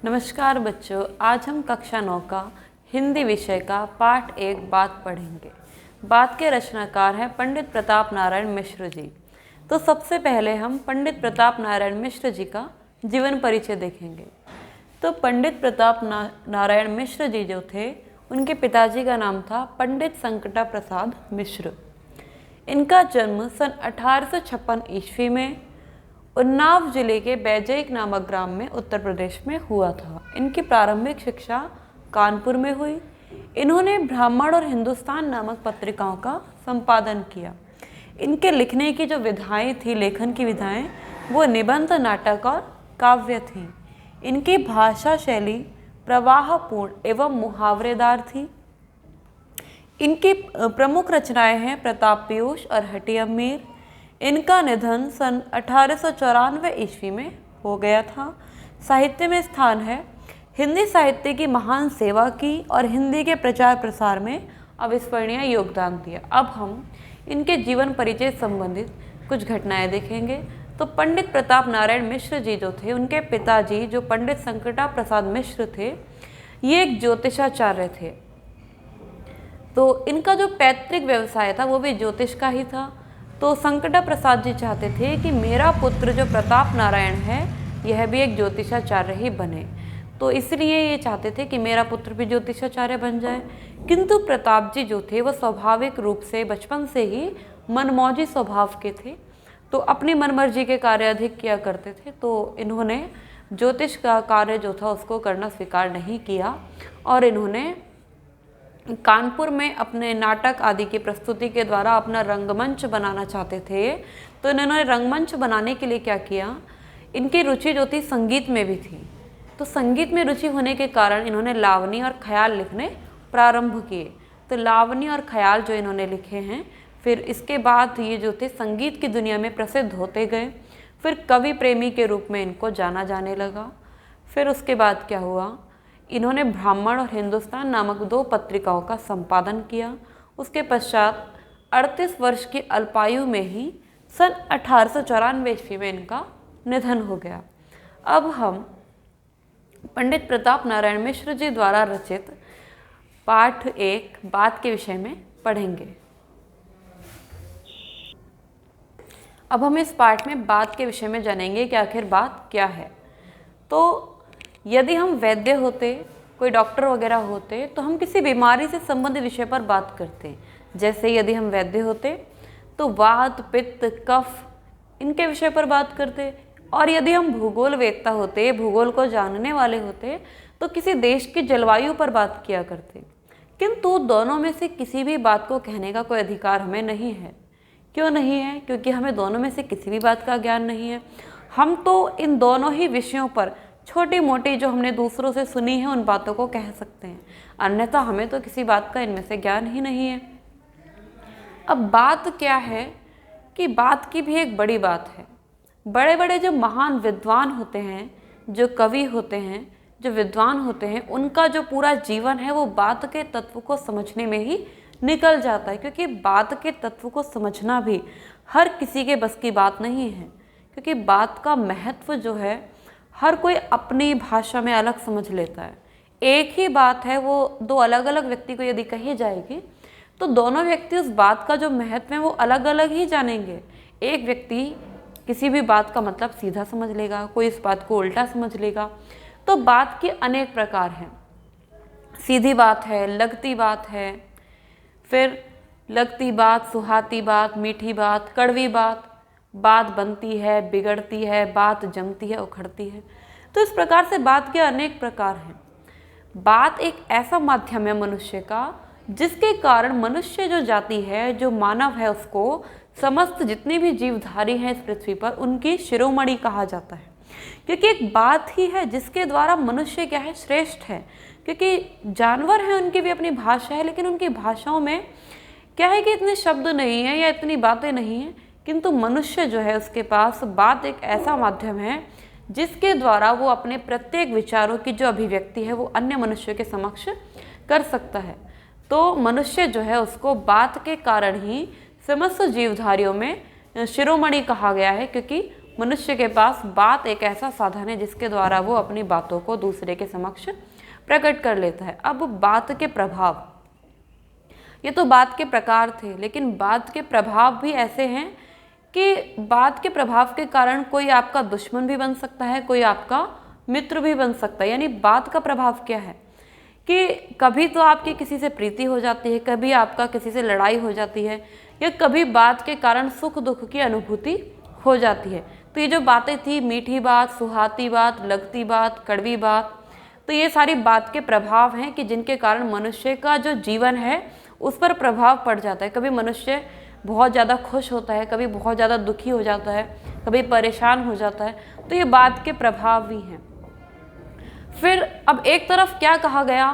नमस्कार बच्चों, आज हम कक्षा 9 का हिंदी विषय का पाठ 1 बात पढ़ेंगे। बात के रचनाकार हैं पंडित प्रताप नारायण मिश्र जी। तो सबसे पहले हम पंडित प्रताप नारायण मिश्र जी का जीवन परिचय देखेंगे। तो पंडित प्रताप नारायण मिश्र जी जो थे, उनके पिताजी का नाम था पंडित संकटा प्रसाद मिश्र। इनका जन्म सन 1856 ईस्वी में उन्नाव जिले के बैजैक नामक ग्राम में उत्तर प्रदेश में हुआ था। इनकी प्रारंभिक शिक्षा कानपुर में हुई। इन्होंने ब्राह्मण और हिंदुस्तान नामक पत्रिकाओं का संपादन किया। इनके लिखने की जो विधाएं थी, लेखन की विधाएं, वो निबंध, नाटक और काव्य थी। इनकी भाषा शैली प्रवाहपूर्ण एवं मुहावरेदार थी। इनकी प्रमुख रचनाएं हैं प्रताप पीयूष और हटी अमीर। इनका निधन सन 1894 ईस्वी में हो गया था। साहित्य में स्थान है। हिंदी साहित्य की महान सेवा की और हिंदी के प्रचार प्रसार में अविस्मरणीय योगदान दिया। अब हम इनके जीवन परिचय संबंधित कुछ घटनाएं देखेंगे। तो पंडित प्रताप नारायण मिश्र जी जो थे, उनके पिताजी जो पंडित संकटा प्रसाद मिश्र थे, ये एक ज्योतिषाचार्य थे। तो इनका जो पैतृक व्यवसाय था वो भी ज्योतिष का ही था। तो संकटा प्रसाद जी चाहते थे कि मेरा पुत्र जो प्रताप नारायण है, यह भी एक ज्योतिषाचार्य ही बने। तो इसलिए ये चाहते थे कि मेरा पुत्र भी ज्योतिषाचार्य बन जाए। किंतु प्रताप जी जो थे, वो स्वाभाविक रूप से बचपन से ही मनमौजी स्वभाव के थे। तो अपनी मनमर्जी के कार्य अधिक किया करते थे। तो इन्होंने ज्योतिष का कार्य जो था उसको करना स्वीकार नहीं किया और इन्होंने कानपुर में अपने नाटक आदि की प्रस्तुति के द्वारा अपना रंगमंच बनाना चाहते थे। तो इन्होंने रंगमंच बनाने के लिए क्या किया, इनकी रुचि जो थी संगीत में भी थी। तो संगीत में रुचि होने के कारण इन्होंने लावनी और ख्याल लिखने प्रारंभ किए। तो लावनी और ख्याल जो इन्होंने लिखे हैं, फिर इसके बाद ये जो थे संगीत की दुनिया में प्रसिद्ध होते गए। फिर कवि प्रेमी के रूप में इनको जाना जाने लगा। फिर उसके बाद क्या हुआ, इन्होंने ब्राह्मण और हिंदुस्तान नामक 2 पत्रिकाओं का संपादन किया। उसके पश्चात 38 वर्ष की अल्पायु में ही सन 1894 ईस्वी में इनका निधन हो गया। अब हम पंडित प्रताप नारायण मिश्र जी द्वारा रचित पाठ 1 बात के विषय में पढ़ेंगे। अब हम इस पाठ में बात के विषय में जानेंगे कि आखिर बात क्या है। तो यदि हम वैद्य होते, कोई डॉक्टर वगैरह होते, तो हम किसी बीमारी से संबंधित विषय पर बात करते। जैसे यदि हम वैद्य होते तो वात, पित्त, कफ, इनके विषय पर बात करते। और यदि हम भूगोल वेत्ता होते, भूगोल को जानने वाले होते, तो किसी देश की जलवायु पर बात किया करते। किंतु दोनों में से किसी भी बात को कहने का कोई अधिकार हमें नहीं है। क्यों नहीं है? क्योंकि हमें दोनों में से किसी भी बात का ज्ञान नहीं है। हम तो इन दोनों ही विषयों पर छोटी मोटी जो हमने दूसरों से सुनी है उन बातों को कह सकते हैं, अन्यथा हमें तो किसी बात का इनमें से ज्ञान ही नहीं है। अब बात क्या है कि बात की भी एक बड़ी बात है। बड़े बड़े जो महान विद्वान होते हैं, जो कवि होते हैं, जो विद्वान होते हैं, उनका जो पूरा जीवन है वो बात के तत्व को समझने में ही निकल जाता है। क्योंकि बात के तत्व को समझना भी हर किसी के बस की बात नहीं है। क्योंकि बात का महत्व जो है हर कोई अपनी भाषा में अलग समझ लेता है। एक ही बात है, वो 2 अलग अलग व्यक्ति को यदि कही जाएगी तो दोनों व्यक्ति उस बात का जो महत्व है वो अलग अलग ही जानेंगे। एक व्यक्ति किसी भी बात का मतलब सीधा समझ लेगा, कोई इस बात को उल्टा समझ लेगा। तो बात के अनेक प्रकार हैं। सीधी बात है, लगती बात है, फिर लगती बात, सुहाती बात, मीठी बात, कड़वी बात, बात बनती है, बिगड़ती है, बात जमती है, उखड़ती है। तो इस प्रकार से बात के अनेक प्रकार हैं। बात एक ऐसा माध्यम है मनुष्य का, जिसके कारण मनुष्य जो जाति है, जो मानव है, उसको समस्त जितने भी जीवधारी हैं इस पृथ्वी पर, उनकी शिरोमणि कहा जाता है। क्योंकि एक बात ही है जिसके द्वारा मनुष्य क्या है, श्रेष्ठ है। क्योंकि जानवर हैं, उनकी भी अपनी भाषा है, लेकिन उनकी भाषाओं में क्या है कि इतने शब्द नहीं हैं या इतनी बातें नहीं हैं। किंतु मनुष्य जो है, उसके पास बात एक ऐसा माध्यम है जिसके द्वारा वो अपने प्रत्येक विचारों की जो अभिव्यक्ति है वो अन्य मनुष्यों के समक्ष कर सकता है। तो मनुष्य जो है उसको बात के कारण ही समस्त जीवधारियों में शिरोमणि कहा गया है, क्योंकि मनुष्य के पास बात एक ऐसा साधन है जिसके द्वारा वो अपनी बातों को दूसरे के समक्ष प्रकट कर लेता है। अब बात के प्रभाव, ये तो बात के प्रकार थे, लेकिन बात के प्रभाव भी ऐसे हैं कि बात के प्रभाव के कारण कोई आपका दुश्मन भी बन सकता है, कोई आपका मित्र भी बन सकता है। यानी बात का प्रभाव क्या है कि कभी तो आपकी किसी से प्रीति हो जाती है, कभी आपका किसी से लड़ाई हो जाती है, या कभी बात के कारण सुख दुख की अनुभूति हो जाती है। तो ये जो बातें थी, मीठी बात, सुहाती बात, लगती बात, कड़वी बात, तो ये सारी बात के प्रभाव हैं कि जिनके कारण मनुष्य का जो जीवन है उस पर प्रभाव पड़ जाता है। कभी मनुष्य बहुत ज़्यादा खुश होता है, कभी बहुत ज़्यादा दुखी हो जाता है, कभी परेशान हो जाता है। तो ये बात के प्रभाव भी हैं। फिर अब एक तरफ क्या कहा गया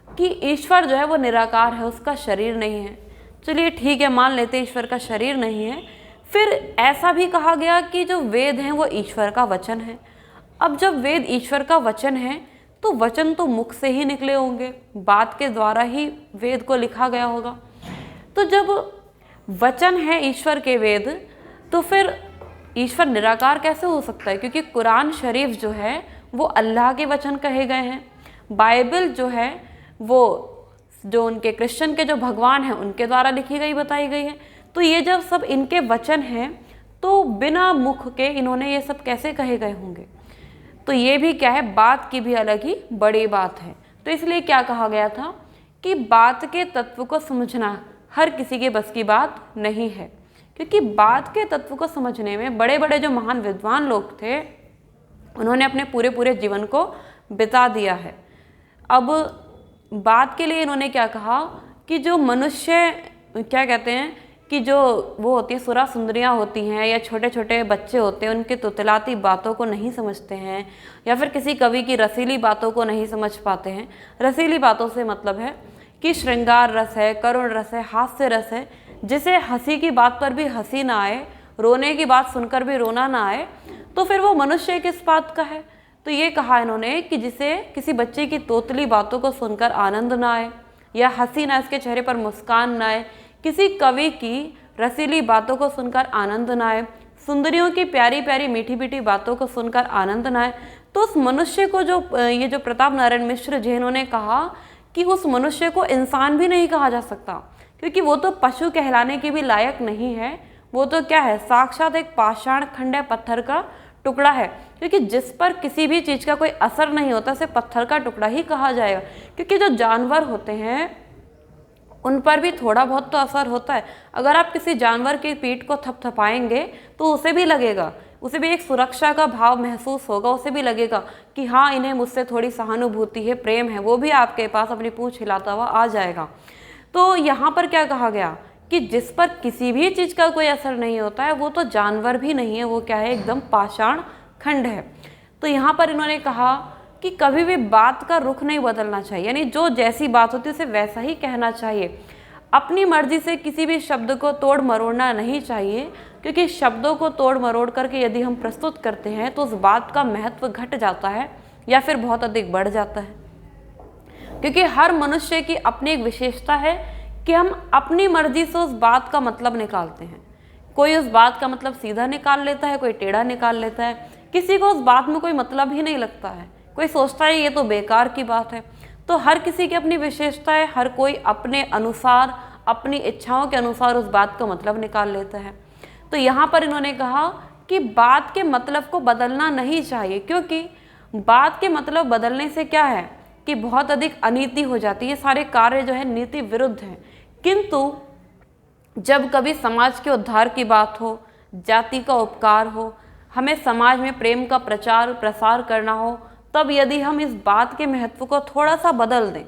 कि ईश्वर जो है वो निराकार है, उसका शरीर नहीं है। चलिए ठीक है, मान लेते हैं ईश्वर का शरीर नहीं है। फिर ऐसा भी कहा गया कि जो वेद हैं वो ईश्वर का वचन है। अब जब वेद ईश्वर का वचन है तो वचन तो मुख से ही निकले होंगे, बात के द्वारा ही वेद को लिखा गया होगा। तो जब वचन है ईश्वर के वेद, तो फिर ईश्वर निराकार कैसे हो सकता है? क्योंकि कुरान शरीफ जो है वो अल्लाह के वचन कहे गए हैं। बाइबल जो है वो जो उनके क्रिश्चियन के जो भगवान हैं उनके द्वारा लिखी गई बताई गई है। तो ये जब सब इनके वचन हैं तो बिना मुख के इन्होंने ये सब कैसे कहे गए होंगे? तो ये भी क्या है, बात की भी अलग ही बड़ी बात है। तो इसलिए क्या कहा गया था कि बात के तत्व को समझना हर किसी के बस की बात नहीं है, क्योंकि बात के तत्व को समझने में बड़े बड़े जो महान विद्वान लोग थे उन्होंने अपने पूरे पूरे जीवन को बिता दिया है। अब बात के लिए इन्होंने क्या कहा कि जो मनुष्य क्या कहते हैं कि जो वो होती है सुरा सुंदरियाँ होती हैं या छोटे छोटे बच्चे होते हैं, उनकी तुतलाती बातों को नहीं समझते हैं, या फिर किसी कवि की रसीली बातों को नहीं समझ पाते हैं। रसीली बातों से मतलब है कि श्रृंगार रस है, करुण रस है, हास्य रस है, जिसे हंसी की बात पर भी हंसी ना आए, रोने की बात सुनकर भी रोना ना आए, तो फिर वो मनुष्य किस बात का है? तो ये कहा इन्होंने कि जिसे किसी बच्चे की तोतली बातों को सुनकर आनंद ना आए, या हंसी ना, इसके चेहरे पर मुस्कान ना आए, किसी कवि की रसीली बातों को सुनकर आनंद ना आए, सुंदरियों की प्यारी प्यारी मीठी मीठी बातों को सुनकर आनंद ना आए, तो उस मनुष्य को जो ये जो प्रताप नारायण मिश्र जी इन्होंने कहा कि उस मनुष्य को इंसान भी नहीं कहा जा सकता, क्योंकि वो तो पशु कहलाने के भी लायक नहीं है। वो तो क्या है, साक्षात एक पाषाण खंड है, पत्थर का टुकड़ा है, क्योंकि जिस पर किसी भी चीज़ का कोई असर नहीं होता उसे पत्थर का टुकड़ा ही कहा जाएगा। क्योंकि जो जानवर होते हैं उन पर भी थोड़ा बहुत तो असर होता है। अगर आप किसी जानवर की पीठ को थपथपाएंगे तो उसे भी लगेगा, उसे भी एक सुरक्षा का भाव महसूस होगा, उसे भी लगेगा कि हाँ इन्हें मुझसे थोड़ी सहानुभूति है, प्रेम है, वो भी आपके पास अपनी पूंछ हिलाता हुआ आ जाएगा। तो यहाँ पर क्या कहा गया कि जिस पर किसी भी चीज़ का कोई असर नहीं होता है वो तो जानवर भी नहीं है, वो क्या है, एकदम पाषाण खंड है। तो यहाँ पर इन्होंने कहा कि कभी भी बात का रुख नहीं बदलना चाहिए, यानी जो जैसी बात होती है उसे वैसा ही कहना चाहिए। अपनी मर्जी से किसी भी शब्द को तोड़ मरोड़ना नहीं चाहिए, क्योंकि शब्दों को तोड़ मरोड़ करके यदि हम प्रस्तुत करते हैं तो उस बात का महत्व घट जाता है या फिर बहुत अधिक बढ़ जाता है। क्योंकि हर मनुष्य की अपनी एक विशेषता है कि हम अपनी मर्जी से उस बात का मतलब निकालते हैं। कोई उस बात का मतलब सीधा निकाल लेता है, कोई टेढ़ा निकाल लेता है, किसी को उस बात में कोई मतलब ही नहीं लगता है, कोई सोचता है ये तो बेकार की बात है। तो हर किसी की अपनी विशेषता है, हर कोई अपने अनुसार, अपनी इच्छाओं के अनुसार उस बात का मतलब निकाल लेता है। तो यहाँ पर इन्होंने कहा कि बात के मतलब को बदलना नहीं चाहिए, क्योंकि बात के मतलब बदलने से क्या है कि बहुत अधिक अनीति हो जाती है। ये सारे कार्य जो है नीति विरुद्ध हैं। किंतु जब कभी समाज के उद्धार की बात हो, जाति का उपकार हो, हमें समाज में प्रेम का प्रचार प्रसार करना हो, तब यदि हम इस बात के महत्व को थोड़ा सा बदल दें,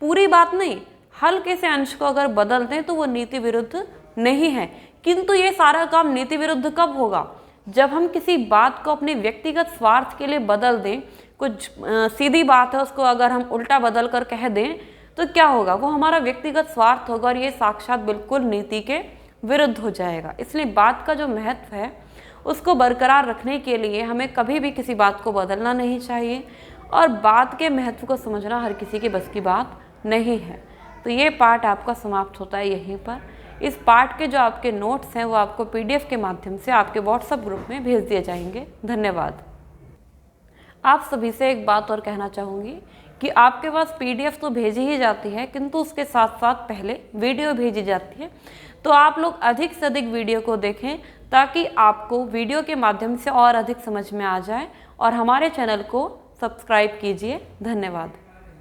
पूरी बात नहीं, हल्के से अंश को अगर बदल दें तो वो नीति विरुद्ध नहीं है। किंतु ये सारा काम नीति विरुद्ध कब होगा? जब हम किसी बात को अपने व्यक्तिगत स्वार्थ के लिए बदल दें। कुछ सीधी बात है, उसको अगर हम उल्टा बदल कर कह दें तो क्या होगा? वो हमारा व्यक्तिगत स्वार्थ होगा और ये साक्षात बिल्कुल नीति के विरुद्ध हो जाएगा। इसलिए बात का जो महत्व है उसको बरकरार रखने के लिए हमें कभी भी किसी बात को बदलना नहीं चाहिए, और बात के महत्व को समझना हर किसी के बस की बात नहीं है। तो ये पाठ आपका समाप्त होता है यहीं पर। इस पाठ के जो आपके नोट्स हैं वो आपको PDF के माध्यम से आपके व्हाट्सएप ग्रुप में भेज दिए जाएंगे। धन्यवाद। आप सभी से एक बात और कहना चाहूँगी कि आपके पास PDF तो भेजी ही जाती है, किंतु उसके साथ साथ पहले वीडियो भेजी जाती है। तो आप लोग अधिक से अधिक वीडियो को देखें ताकि आपको वीडियो के माध्यम से और अधिक समझ में आ जाए, और हमारे चैनल को सब्सक्राइब कीजिए। धन्यवाद।